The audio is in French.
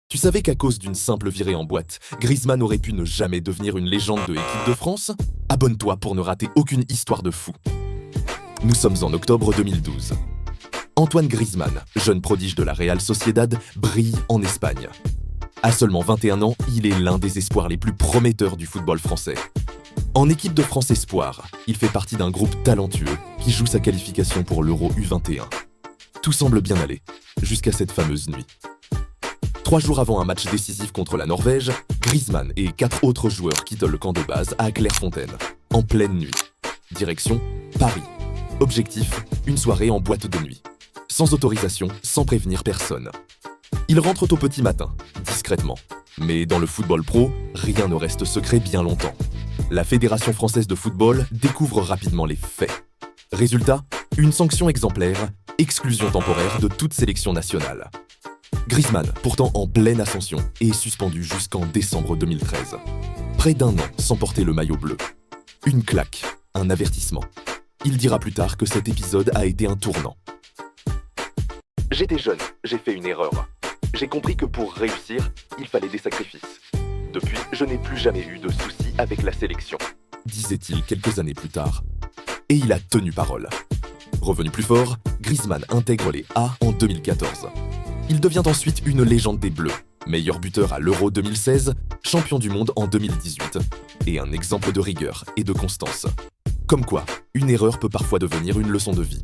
Tu savais qu'à cause d'une simple virée en boîte, Griezmann aurait pu ne jamais devenir une légende de l'équipe de France? Abonne-toi pour ne rater aucune histoire de fou. Nous sommes en octobre 2012. Antoine Griezmann, jeune prodige de la Real Sociedad, brille en Espagne. À seulement 21 ans, il est l'un des espoirs les plus prometteurs du football français. En équipe de France Espoir, il fait partie d'un groupe talentueux qui joue sa qualification pour l'Euro U21. Tout semble bien aller, jusqu'à cette fameuse nuit. 3 jours avant un match décisif contre la Norvège, Griezmann et 4 autres joueurs quittent le camp de base à Clairefontaine, en pleine nuit. Direction, Paris. Objectif, une soirée en boîte de nuit. Sans autorisation, sans prévenir personne. Ils rentrent au petit matin, discrètement. Mais dans le football pro, rien ne reste secret bien longtemps. La Fédération française de football découvre rapidement les faits. Résultat, une sanction exemplaire, exclusion temporaire de toute sélection nationale. Griezmann, pourtant en pleine ascension, est suspendu jusqu'en décembre 2013. Près d'un an sans porter le maillot bleu. Une claque, un avertissement. Il dira plus tard que cet épisode a été un tournant. J'étais jeune, j'ai fait une erreur. J'ai compris que pour réussir, il fallait des sacrifices. Depuis, je n'ai plus jamais eu de soucis avec la sélection, disait-il quelques années plus tard. Et il a tenu parole. Revenu plus fort, Griezmann intègre les A en 2014. Il devient ensuite une légende des Bleus, meilleur buteur à l'Euro 2016, champion du monde en 2018, et un exemple de rigueur et de constance. Comme quoi, une erreur peut parfois devenir une leçon de vie.